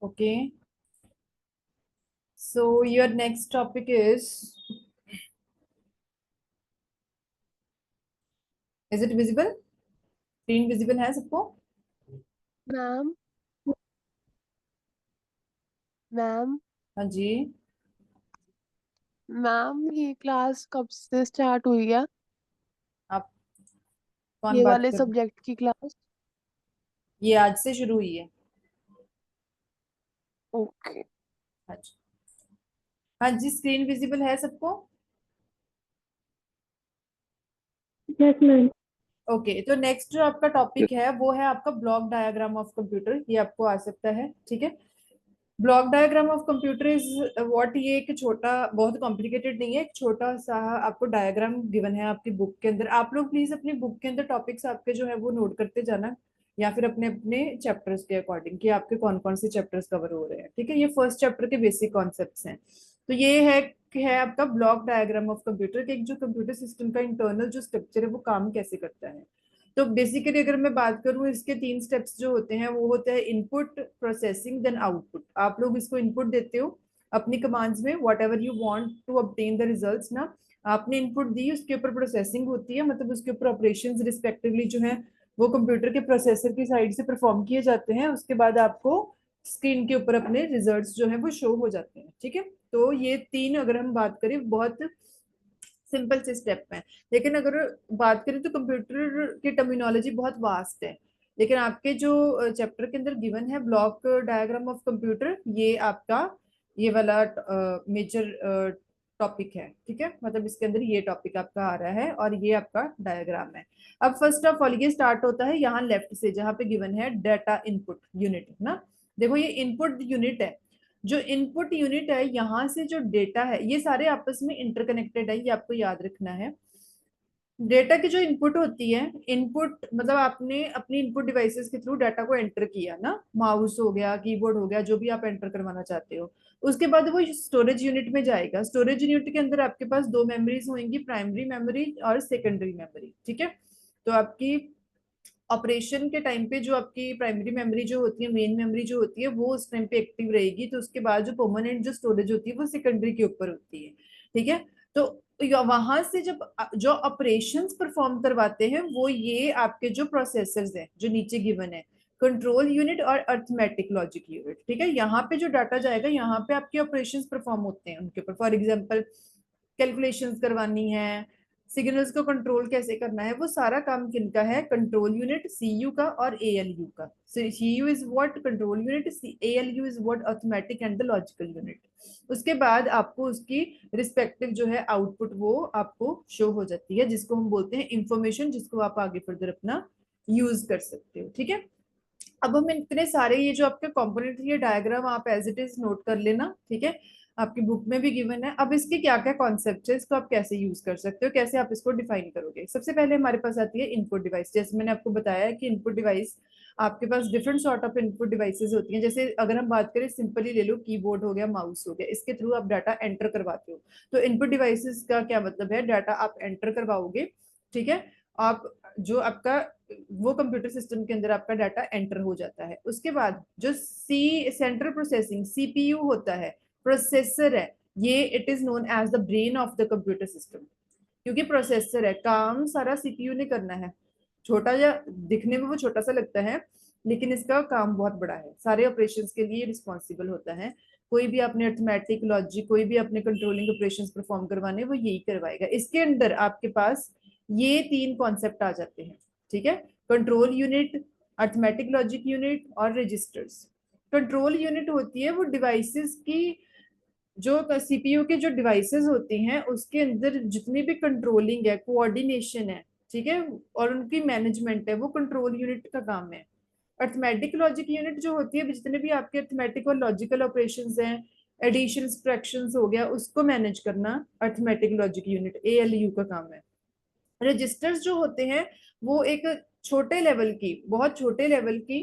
Okay. So your next topic is it visible? Screen visible है सबको? Ma'am ma'am हाँ जी। Ma'am ये class कब से स्टार्ट हुई है? आप कौन ये बात वाले कर रहे? सब्जेक्ट की क्लास? ये आज से शुरू हुई है। ओके। हाँ जी। हाँ जी, स्क्रीन विजिबल है सबको? Yes ma'am. ओके, तो नेक्स्ट जो आपका टॉपिक है वो है आपका ब्लॉक डायग्राम ऑफ कंप्यूटर। ये आपको आ सकता है, ठीक है। Block diagram of computer is what, ये एक छोटा, बहुत कॉम्प्लिकेटेड नहीं है, एक छोटा सा आपको डायग्राम गिवन है आपकी बुक के अंदर। आप लोग प्लीज अपनी बुक के अंदर टॉपिक्स आपके जो है वो नोट करते जाना, या फिर अपने अपने चैप्टर्स के अकॉर्डिंग कि आपके कौन कौन से चैप्टर्स कवर हो रहे हैं, ठीक है। ये फर्स्ट चैप्टर के बेसिक कॉन्सेप्ट्स हैं। तो ये है आपका ब्लॉक डायग्राम ऑफ कंप्यूटर के, एक जो कंप्यूटर सिस्टम का इंटरनल जो स्ट्रक्चर है वो काम कैसे करता है। तो बेसिकली अगर मैं बात करूं, इसके 3 स्टेप्स जो होते हैं वो होता है इनपुट, प्रोसेसिंग, देन आउटपुट। आप लोग इसको इनपुट देते हो अपनी कमांड्स में, whatever you want to obtain the results ना। आपने इनपुट दी, उसके ऊपर प्रोसेसिंग होती है, मतलब उसके ऊपर ऑपरेशंस रिस्पेक्टिवली जो है वो कंप्यूटर के प्रोसेसर की साइड से परफॉर्म किए जाते हैं। उसके बाद आपको स्क्रीन के ऊपर अपने रिजल्ट्स जो है वो शो हो जाते हैं, ठीक है। तो ये 3 अगर हम बात करें बहुत सिंपल से स्टेप है। लेकिन अगर बात करें तो कंप्यूटर की टर्मिनोलॉजी बहुत वास्ट है। लेकिन आपके जो चैप्टर के अंदर गिवन है ब्लॉक डायग्राम ऑफ कंप्यूटर, ये आपका ये वाला मेजर टॉपिक है, ठीक है। मतलब इसके अंदर ये टॉपिक आपका आ रहा है और ये आपका डायग्राम है। अब फर्स्ट ऑफ ऑल ये स्टार्ट होता है यहाँ लेफ्ट से, जहाँ पे गिवन है डाटा इनपुट यूनिट ना। देखो ये इनपुट यूनिट है। जो इनपुट यूनिट है, यहाँ से जो डेटा है ये सारे आपस में इंटरकनेक्टेड है, ये आपको याद रखना है। डेटा की जो इनपुट होती है, इनपुट मतलब आपने अपनी इनपुट डिवाइसेस के थ्रू डाटा को एंटर किया ना, माउस हो गया, कीबोर्ड हो गया, जो भी आप एंटर करवाना चाहते हो। उसके बाद वो स्टोरेज यूनिट में जाएगा। स्टोरेज यूनिट के अंदर आपके पास 2 मेमोरीज होंगी, प्राइमरी मेमोरी और सेकेंडरी मेमोरी, ठीक है। तो आपकी ऑपरेशन के टाइम पे जो आपकी प्राइमरी मेमोरी जो होती है, मेन मेमोरी जो होती है, वो उस टाइम पे एक्टिव रहेगी। तो उसके बाद जो परमानेंट जो स्टोरेज होती है वो सेकेंडरी के ऊपर होती है, ठीक है। तो वहां से जब जो ऑपरेशंस परफॉर्म करवाते हैं वो ये आपके जो प्रोसेसर्स हैं जो नीचे गिवन है, कंट्रोल यूनिट और अर्थमेटिक लॉजिक यूनिट, ठीक है। यहाँ पे जो डाटा जाएगा, यहाँ पे आपके ऑपरेशंस परफॉर्म होते हैं उनके ऊपर। फॉर एग्जांपल कैलकुलेशंस करवानी है, सिग्नल्स को कंट्रोल कैसे करना है, वो सारा काम किनका है, कंट्रोल यूनिट सीयू का और एएलयू का। CU is what, control unit, ALU is what, arithmetic and the logical unit. उसके बाद आपको उसकी रिस्पेक्टिव जो है आउटपुट वो आपको शो हो जाती है, जिसको हम बोलते हैं इंफॉर्मेशन, जिसको आप आगे फर्दर अपना यूज कर सकते हो, ठीक है। अब हम इतने सारे ये जो आपके कंपोनेंट, ये डायग्राम आप एज इट इज नोट कर लेना, ठीक है। आपकी बुक में भी गिवन है। अब इसके क्या क्या कॉन्सेप्ट है, इसको आप कैसे यूज कर सकते हो, कैसे आप इसको डिफाइन करोगे। सबसे पहले हमारे पास आती है इनपुट डिवाइस। जैसे मैंने आपको बताया है कि इनपुट डिवाइस आपके पास different sort of input devices होती हैं। जैसे अगर हम बात करें सिंपली ले लो, कीबोर्ड हो गया, माउस हो गया, इसके थ्रू आप डाटा एंटर करवाते हो। तो इनपुट डिवाइसेस का क्या मतलब है, डाटा आप एंटर करवाओगे, ठीक है। आप जो आपका वो कंप्यूटर सिस्टम के अंदर आपका डाटा एंटर हो जाता है। उसके बाद जो सेंट्रल प्रोसेसिंग सीपीयू होता है, प्रोसेसर है, ये it is known as the brain of the computer system. क्योंकि प्रोसेसर है, काम सारा सीपीयू ने करना है। छोटा या दिखने में वो छोटा सा लगता है, लेकिन इसका काम बहुत बड़ा है, सारे ऑपरेशंस के लिए रिस्पॉन्सिबल होता है। कोई भी अपने अर्थमेटिक लॉजिक, कोई भी अपने कंट्रोलिंग ऑपरेशंस परफॉर्म करवाने, वो यही करवाएगा। इसके अंदर आपके पास ये 3 कॉन्सेप्ट आ जाते हैं, ठीक है। Control unit, arithmetic logic unit और रजिस्टर्स। कंट्रोल यूनिट होती है वो डिवाइसेस की, जो सीपीयू के जो डिवाइसेस होती हैं उसके अंदर जितनी भी कंट्रोलिंग है, कोऑर्डिनेशन है, ठीक है, और उनकी मैनेजमेंट है, वो कंट्रोल यूनिट का काम है। अर्थमेटिक लॉजिक यूनिट जो होती है, जितने भी आपके अर्थमेटिक और लॉजिकल ऑपरेशंस हैं, एडिशन सब्ट्रैक्शंस हो गया, उसको मैनेज करना अर्थमेटिक लॉजिक यूनिट एएलयू का काम है। रजिस्टर्स जो होते हैं वो एक छोटे लेवल की, बहुत छोटे लेवल की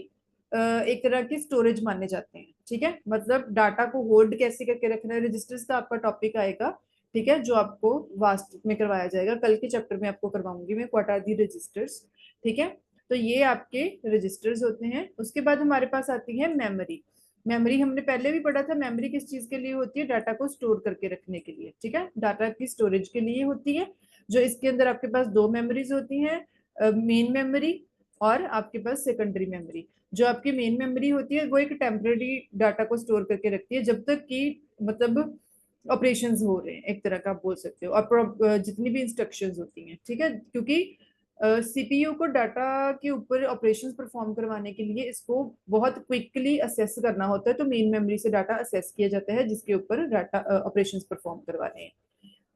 एक तरह की स्टोरेज माने जाते हैं, ठीक है। मतलब डाटा को होल्ड कैसे करके रखना है, रजिस्टर्स का आपका टॉपिक आएगा, ठीक है, जो आपको वास्ट में करवाया जाएगा। कल के चैप्टर में आपको करवाऊंगी मैं व्हाट आर दी रजिस्टर्स, ठीक है। तो ये आपके रजिस्टर्स होते हैं। उसके बाद हमारे पास आती है मेमोरी। मेमोरी हमने पहले भी पढ़ा था, मेमोरी किस चीज के लिए होती है? डाटा को स्टोर करके रखने के लिए, ठीक है, डाटा की स्टोरेज के लिए होती है। जो इसके अंदर आपके पास दो मेमोरीज होती हैं, मेन मेमोरी और आपके पास सेकेंडरी मेमोरी। जो आपकी मेन मेमोरी होती है वो एक टेम्पररी डाटा को स्टोर करके रखती है जब तक कि मतलब ऑपरेशंस हो रहे हैं, एक तरह का आप बोल सकते हो, और जितनी भी इंस्ट्रक्शंस होती हैं, ठीक है, क्योंकि सीपीयू को डाटा के ऊपर ऑपरेशंस परफॉर्म करवाने के लिए इसको बहुत क्विकली असेस करना होता है, तो मेन मेमोरी से डाटा असेस किया जाता है जिसके ऊपर डाटा ऑपरेशंस परफॉर्म करवाने हैं।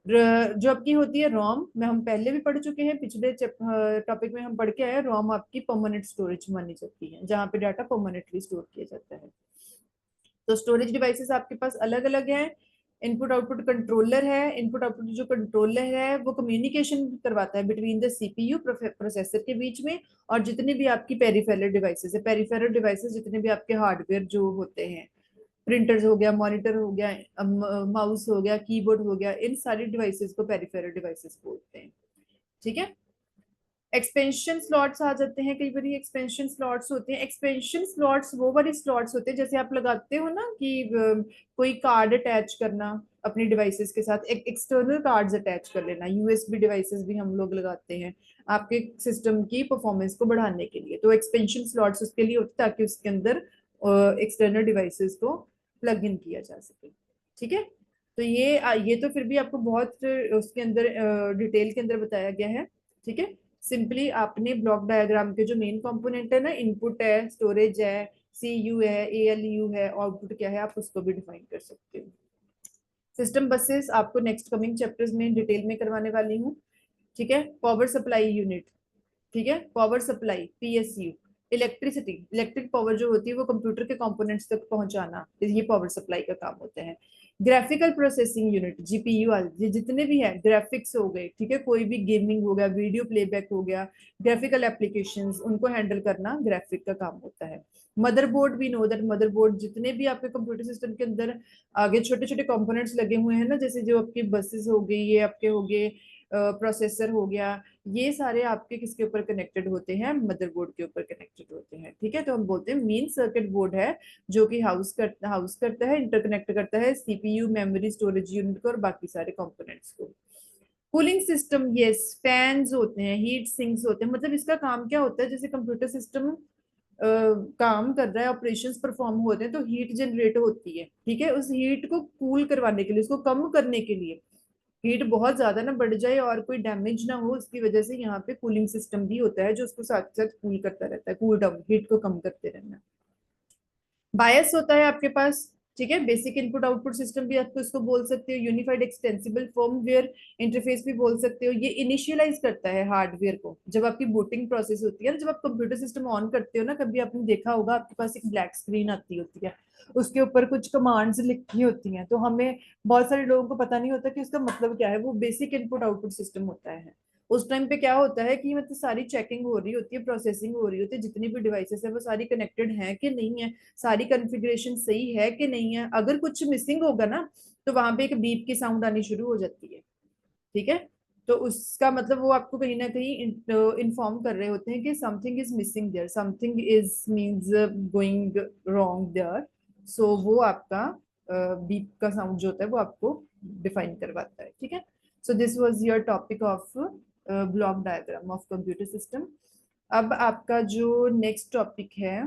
जो आपकी होती है रोम, में हम पहले भी पढ़ चुके हैं, पिछले टॉपिक में हम पढ़ के आए, रोम आपकी परमानेंट स्टोरेज मानी जाती है जहाँ पे डाटा परमानेंटली स्टोर किया जाता है। तो स्टोरेज डिवाइसेस आपके पास अलग अलग हैं। इनपुट आउटपुट कंट्रोलर है। इनपुट आउटपुट जो कंट्रोलर है वो कम्युनिकेशन करवाता है बिटवीन द सीपीयू प्रोसेसर के बीच में और जितने भी आपकी पेरिफेरल डिवाइसेस है। पेरिफेरल डिवाइसेस जितने भी आपके हार्डवेयर जो होते हैं, प्रिंटर्स हो गया, मॉनिटर हो गया, माउस हो गया, कीबोर्ड हो गया, इन सारी डिवाइसेस को पेरिफेरल डिवाइसेस बोलते हैं, ठीक है। एक्सपेंशन स्लॉट्स आ जाते हैं, कई बार एक्सपेंशन स्लॉट्स होते हैं। एक्सपेंशन स्लॉट्स वो वाली स्लॉट्स होते हैं जैसे आप लगाते हो ना कि कोई कार्ड अटैच करना अपनी डिवाइसेस के साथ, एक एक्सटर्नल कार्ड्स अटैच कर लेना, यूएसबी डिवाइसेस भी हम लोग लगाते हैं आपके सिस्टम की परफॉर्मेंस को बढ़ाने के लिए। तो एक्सपेंशन स्लॉट्स उसके लिए होते हैं ताकि उसके अंदर एक्सटर्नल डिवाइसेस को प्लग इन किया जा सके, ठीक है। तो ये तो फिर भी आपको बहुत उसके अंदर डिटेल के अंदर बताया गया है, ठीक है। सिंपली आपने ब्लॉक डायग्राम के जो मेन कंपोनेंट है ना, इनपुट है, स्टोरेज है, सीयू है, एएलयू है, आउटपुट क्या है, आप उसको भी डिफाइन कर सकते हो। सिस्टम बसेस आपको नेक्स्ट कमिंग चैप्टर्स में डिटेल में करवाने वाली हूँ, ठीक है। पावर सप्लाई यूनिट, ठीक है, power supply PSU, electricity, electric power जो होती है वो कंप्यूटर के कंपोनेंट्स तक पहुंचाना, ये पावर सप्लाई का काम होता है। ग्राफिकल प्रोसेसिंग यूनिट जीपीयू, ये जितने भी है ग्राफिक्स हो गए, ठीक है, कोई भी गेमिंग हो गया, वीडियो प्लेबैक हो गया, ग्राफिकल एप्लीकेशंस, उनको हैंडल करना ग्राफिक का काम होता है। मदरबोर्ड भी नो दैट, मदरबोर्ड जितने भी आपके कंप्यूटर सिस्टम के अंदर आगे छोटे छोटे कंपोनेंट्स लगे हुए हैं ना, जैसे जो आपकी बसेस हो गई, ये आपके हो गए प्रोसेसर हो गया, ये सारे आपके किसके ऊपर कनेक्टेड होते हैं? मदरबोर्ड के ऊपर कनेक्टेड होते हैं, ठीक है। तो हम बोलते हैं मेन सर्किट बोर्ड है जो कि हाउस करता है, इंटरकनेक्ट करता है सीपीयू, मेमोरी, स्टोरेज यूनिट को और बाकी सारे कंपोनेंट्स को। कूलिंग सिस्टम, यस, फैंस होते हैं, हीट सिंक्स होते हैं। मतलब इसका काम क्या होता है, जैसे कंप्यूटर सिस्टम काम कर रहा है, ऑपरेशंस परफॉर्म हो रहे हैं, तो हीट जनरेट होती है, ठीक है। उस हीट को कूल करवाने के लिए, उसको कम करने के लिए, हीट बहुत ज्यादा ना बढ़ जाए और कोई डैमेज ना हो, उसकी वजह से यहाँ पे कूलिंग सिस्टम भी होता है जो उसको साथ साथ कूल करता रहता है, कूल डाउन, हीट को कम करते रहना। बायस होता है आपके पास, ठीक है, बेसिक इनपुट आउटपुट सिस्टम भी आपको इसको बोल सकते हो, यूनिफाइड एक्सटेंसिबल फर्मवेयर इंटरफेस भी बोल सकते हो। ये इनिशियलाइज करता है हार्डवेयर को जब आपकी बूटिंग प्रोसेस होती है ना, जब आप कंप्यूटर सिस्टम ऑन करते हो ना, कभी आपने देखा होगा आपके पास एक ब्लैक स्क्रीन आती होती है, उसके ऊपर कुछ कमांड्स लिखी होती हैं, तो हमें बहुत सारे लोगों को पता नहीं होता कि उसका मतलब क्या है। वो बेसिक इनपुट आउटपुट सिस्टम होता है। उस टाइम पे क्या होता है कि मतलब सारी चेकिंग हो रही होती है, प्रोसेसिंग हो रही होती है, जितनी भी डिवाइसेस है वो सारी कनेक्टेड है कि नहीं है, सारी कॉन्फ़िगरेशन सही है कि नहीं है। अगर कुछ मिसिंग होगा ना तो वहां पे एक बीप की साउंड आनी शुरू हो जाती है, ठीक है। तो उसका मतलब वो आपको कहीं ना कहीं इन्फॉर्म कर रहे होते हैं कि something is missing there, something is means going wrong there. So वो आपका बीप का साउंड जो होता है वो आपको डिफाइन करवाता है, ठीक है। So this was your topic of block diagram of computer system. अब आपका जो नेक्स्ट टॉपिक है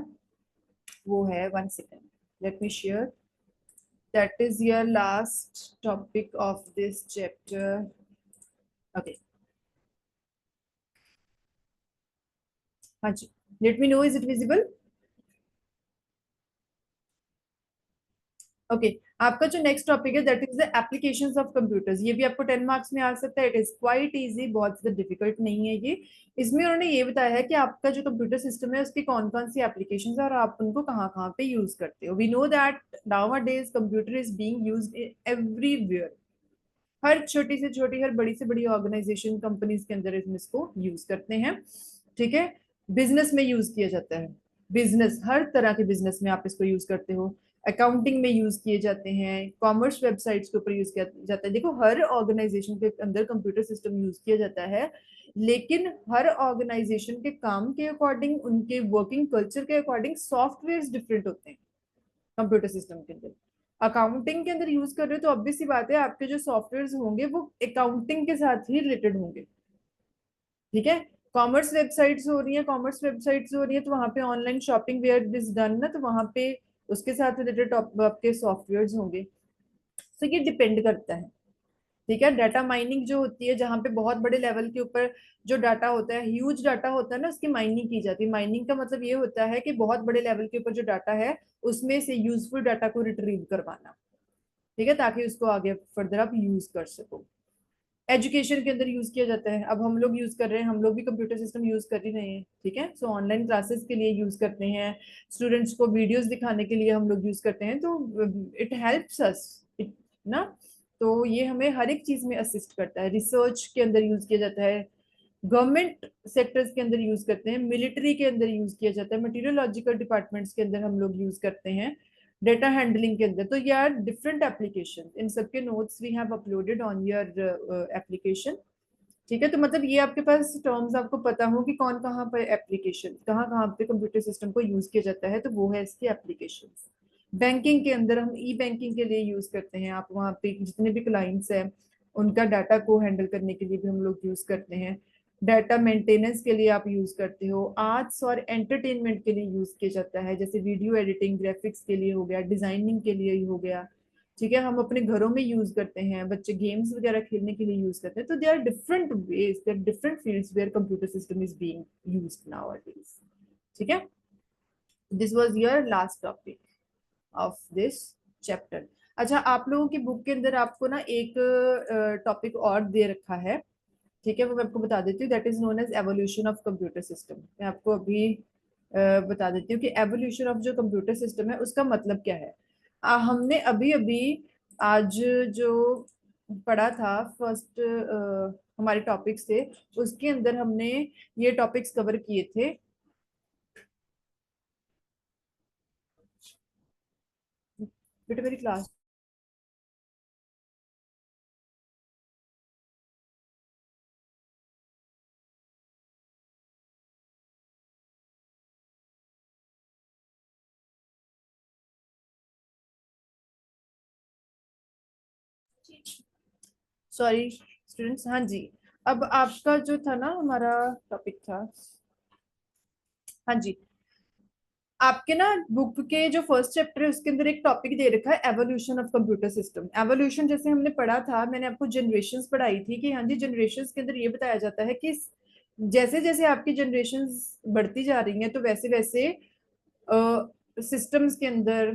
वो है, one second, let me share, that is your last topic of this chapter. Okay, हाँ जी, let me know, is it visible? Okay okay. आपका जो next topic है that is the applications of computers. ये भी आपको 10 मार्क्स में आ सकता है। इट इज क्वाइट इजी, बहुत ज्यादा डिफिकल्ट नहीं है ये। इसमें उन्होंने ये बताया है कि आपका जो कंप्यूटर सिस्टम है उसकी कौन कौन सी एप्लीकेशंस है और आप उनको कहाँ कहाँ पे यूज करते हो। We know that nowadays computer is being used everywhere, हर छोटी से छोटी, हर बड़ी से बड़ी ऑर्गेनाइजेशन, कंपनीज के अंदर इसको यूज करते हैं, ठीक है। बिजनेस में यूज किया जाता है, बिजनेस, हर तरह के बिजनेस में आप इसको यूज करते हो। अकाउंटिंग में यूज किए जाते हैं, कॉमर्स वेबसाइट्स के ऊपर यूज किया जाता है। देखो हर ऑर्गेनाइजेशन के अंदर कंप्यूटर सिस्टम यूज किया जाता है, लेकिन हर ऑर्गेनाइजेशन के काम के अकॉर्डिंग, उनके वर्किंग कल्चर के अकॉर्डिंग सॉफ्टवेयर डिफरेंट होते हैं। कंप्यूटर सिस्टम के अंदर। अकाउंटिंग के अंदर यूज कर रहे हो तो ऑब्वियस सी बात है आपके जो सॉफ्टवेयर होंगे वो अकाउंटिंग के साथ ही रिलेटेड होंगे, ठीक है। कॉमर्स वेबसाइट्स हो रही है, कॉमर्स वेबसाइट्स हो रही है तो वहां पे online shopping where is done ना, तो वहां पे उसके साथ रिलेटेड आपके सॉफ्टवेयर होंगे। तो ये डिपेंड करता है, ठीक है। डाटा माइनिंग जो होती है, जहाँ पे बहुत बड़े लेवल के ऊपर जो डाटा होता है, ह्यूज डाटा होता है ना, उसकी माइनिंग की जाती है। माइनिंग का मतलब ये होता है कि बहुत बड़े लेवल के ऊपर जो डाटा है उसमें से यूजफुल डाटा को रिट्रीव करवाना, ठीक है, ताकि उसको आगे फर्दर आप यूज कर सको। एजुकेशन के अंदर यूज किया जाता है, अब हम लोग यूज कर रहे हैं, हम लोग भी कंप्यूटर सिस्टम यूज कर ही रहे हैं, ठीक है। सो ऑनलाइन क्लासेस के लिए यूज करते हैं, स्टूडेंट्स को वीडियोस दिखाने के लिए हम लोग यूज करते हैं, तो इट हेल्प्स अस ना। तो ये हमें हर एक चीज में असिस्ट करता है। रिसर्च के अंदर यूज किया जाता है, गवर्नमेंट सेक्टर्स के अंदर यूज करते हैं, मिलिट्री के अंदर यूज किया जाता है, मटीरियोलॉजिकल डिपार्टमेंट्स के अंदर हम लोग यूज करते हैं, डेटा हैंडलिंग के अंदर। तो यार डिफरेंट एप्लीकेशन, इन सबके notes we have uploaded on your application, ठीक है। तो मतलब ये आपके पास टर्म्स आपको पता हो कि कौन कहाँ पर एप्लीकेशन, कहाँ कहाँ पे कंप्यूटर सिस्टम को यूज किया जाता है, तो वो है इसकी एप्लीकेशन। बैंकिंग के अंदर हम ई बैंकिंग के लिए यूज करते हैं, आप वहाँ पे जितने भी क्लाइंट्स हैं उनका डाटा को हैंडल करने के लिए भी हम लोग यूज करते हैं। डाटा मेंटेनेंस के लिए आप यूज करते हो, आर्ट्स और एंटरटेनमेंट के लिए यूज किया जाता है, जैसे वीडियो एडिटिंग, ग्राफिक्स के लिए हो गया, डिजाइनिंग के लिए हो गया, ठीक है। हम अपने घरों में यूज करते हैं, बच्चे गेम्स वगैरह खेलने के लिए यूज करते हैं। तो they are different ways, there different fields where computer system is being used nowadays, ठीक है। This was your last topic of this chapter. अच्छा, आप लोगों की बुक के अंदर आपको ना एक टॉपिक और दे रखा है, ठीक है, वो मैं आपको बता देती हूँ। That is known as evolution of computer system. मैं आपको अभी बता देती हूँ कि एवोल्यूशन ऑफ जो कंप्यूटर सिस्टम है उसका मतलब क्या है। हमने अभी अभी आज जो पढ़ा था फर्स्ट हमारे टॉपिक्स थे, उसके अंदर हमने ये टॉपिक्स कवर किए थे। बेटा मेरी क्लास, सॉरी स्टूडेंट्स, हाँ जी। अब आपका जो था ना हमारा टॉपिक था, हाँ जी, आपके ना बुक के जो फर्स्ट चैप्टर है उसके अंदर एक टॉपिक दे रखा है evolution of computer system. Evolution जैसे हमने पढ़ा था, मैंने आपको जनरेशंस पढ़ाई थी कि हाँ जी, जनरेशंस के अंदर ये बताया जाता है कि जैसे जैसे आपकी जनरेशंस बढ़ती जा रही हैं तो वैसे वैसे सिस्टम्स के अंदर,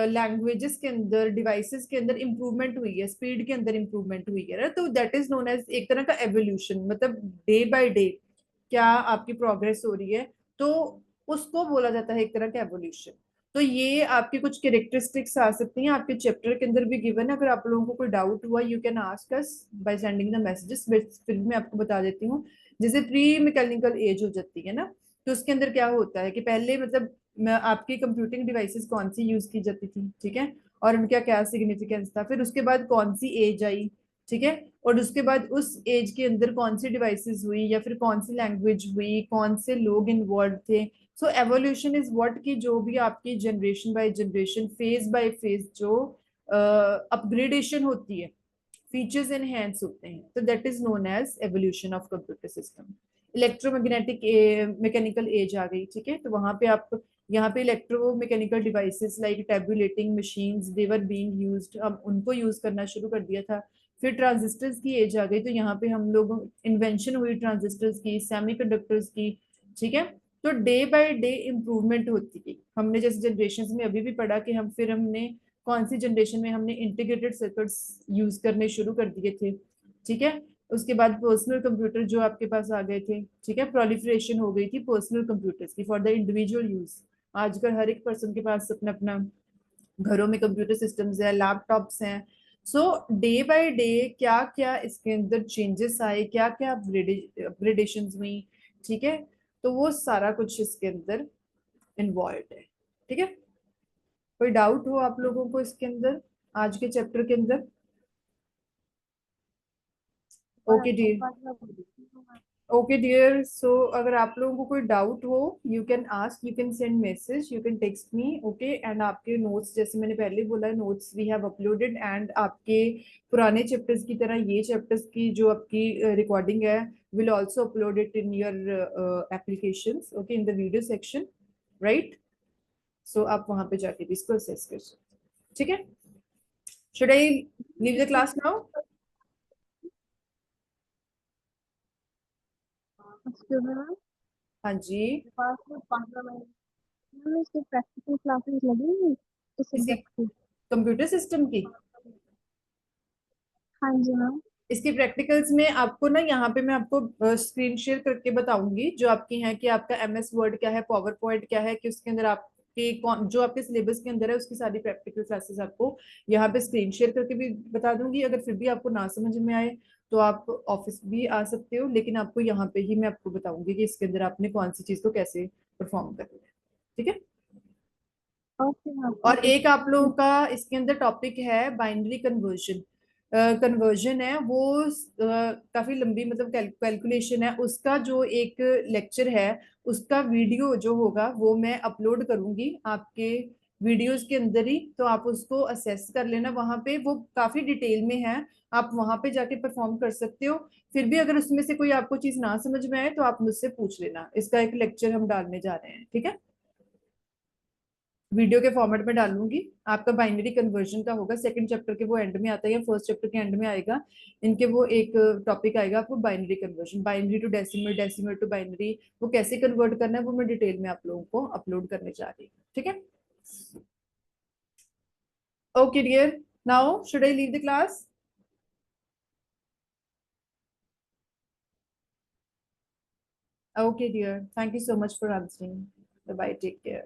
लैंग्वेजेस के अंदर, डिवाइसेस के अंदर इंप्रूवमेंट हुई है, स्पीड के अंदर इंप्रूवमेंट हुई है ना। तो दैट इज नोन एज एक तरह का एवोल्यूशन, मतलब डे बाय डे क्या आपकी प्रोग्रेस हो रही है, तो उसको बोला जाता है एक तरह का एवोल्यूशन। तो ये आपकी कुछ कैरेक्टरिस्टिक्स आ सकती हैं, आपके चैप्टर के अंदर भी गिवन है। अगर आप लोगों को कोई डाउट हुआ you can ask us by sending the messages, फिर मैं आपको बता देती हूँ। जैसे प्री मैकेनिकल एज हो जाती है ना, तो उसके अंदर क्या होता है कि पहले मतलब आपकी कंप्यूटिंग डिवाइसेस कौन सी यूज की जाती थी, ठीक है, और उनका क्या सिग्निफिकेंस था, फिर उसके बाद कौन सी एज आई, ठीक है, और उसके बाद उस एज के अंदर कौन सी डिवाइसेस हुई या फिर कौन सी लैंग्वेज हुई, कौन से लोग इन्वॉल्व थे। सो एवोल्यूशन इज व्हाट की जो भी आपकी generation by generation, phase by phase जो अपग्रेडेशन होती है, फीचर्स एनहेंस होते हैं, तो that is known as evolution of computer system. Electromagnetic mechanical age आ गई, ठीक है, तो वहां पे आप यहाँ पे electromechanical devices like tabulating machines there being used, अब उनको यूज करना शुरू कर दिया था। फिर ट्रांजिस्टर्स की एज आ गई, तो यहाँ पे हम लोग इन्वेंशन हुई ट्रांजिस्टर्स की, सेमीकंडक्टर्स की, ठीक है। तो डे बाय डे इम्प्रूवमेंट होती गई। हमने जैसे जनरेशन में अभी भी पढ़ा कि हमने कौन सी जनरेशन में हमने इंटीग्रेटेड सर्किट्स यूज करने शुरू कर दिए थे, ठीक है। उसके बाद पर्सनल कंप्यूटर जो आपके पास आ गए थे, ठीक है, प्रोलिफरेशन हो गई थी पर्सनल कंप्यूटर्स की फॉर द इंडिविजुअल यूज। आजकल हर एक पर्सन के पास अपना अपना घरों में कंप्यूटर सिस्टम्स है, लैपटॉप्स हैं। सो डे बाय डे क्या क्या इसके अंदर चेंजेस आए, क्या क्या अपग्रेडेशन हुई, ठीक है, तो वो सारा कुछ इसके अंदर इन्वॉल्व है, ठीक है। कोई डाउट हो आप लोगों को इसके अंदर, आज के चैप्टर के अंदर? और ओके एक जी, बात मैं बोल रही थी, ओके डियर, सो अगर आप लोगों को कोई डाउट हो, you can ask, you can send message, you can text me, okay. And आपके नोट्स, जैसे मैंने पहले बोला, notes we have uploaded, and आपके पुराने चैप्टर्स की तरह ये चैप्टर्स की जो आपकी रिकॉर्डिंग है will also upload it in your applications, okay, in the video section, right. So आप वहां पे जाके भी इसको असेस कर सकते हैं, ठीक है। Should I leave the class now? उसके बाद हाँ जी। पास में 15 मिनट में इसके प्रैक्टिकल क्लासेस लगेंगी इस किसी सब्जेक्ट की। कंप्यूटर सिस्टम की? हाँ जी मैम। इसकी प्रैक्टिकल्स में आपको ना, यहाँ पे मैं आपको स्क्रीन शेयर करके बताऊंगी जो आपकी है, कि आपका एमएस वर्ड क्या है, पावर पॉइंट क्या है, कि उसके अंदर आपके जो आपके सिलेबस के अंदर है उसकी सारी प्रैक्टिकल क्लासेस आपको यहाँ पे स्क्रीन शेयर करके भी बता दूंगी। अगर फिर भी आपको ना समझ में आए तो आप ऑफिस भी आ सकते हो, लेकिन आपको यहाँ पे ही मैं आपको बताऊंगी कि इसके अंदर आपने कौन सी चीज को कैसे परफॉर्म करना है, ठीक है। ओके मैम, और ओके। एक आप लोगों का इसके अंदर टॉपिक है बाइनरी कन्वर्जन। कन्वर्जन है वो काफी लंबी, मतलब कैलकुलेशन है उसका, जो एक लेक्चर है उसका वीडियो जो होगा वो मैं अपलोड करूंगी आपके वीडियोस के अंदर ही, तो आप उसको असेस कर लेना। वहां पे वो काफी डिटेल में है, आप वहां पे जाके परफॉर्म कर सकते हो। फिर भी अगर उसमें से कोई आपको चीज ना समझ में आए तो आप मुझसे पूछ लेना, इसका एक लेक्चर हम डालने जा रहे हैं, ठीक है। वीडियो के फॉर्मेट में डालूंगी। आपका बाइनरी कन्वर्जन का होगा, सेकंड चैप्टर के वो एंड में आता है या फर्स्ट चैप्टर के एंड में आएगा। इनके वो एक टॉपिक आएगा आपको binary conversion, binary to decimal, decimal to binary, वो कैसे कन्वर्ट करना है वो मैं डिटेल में आप लोगों को अपलोड करने जा रही हूँ, ठीक है। Okay dear, now should I leave the class? Okay dear, thank you so much for answering. Bye bye, take care.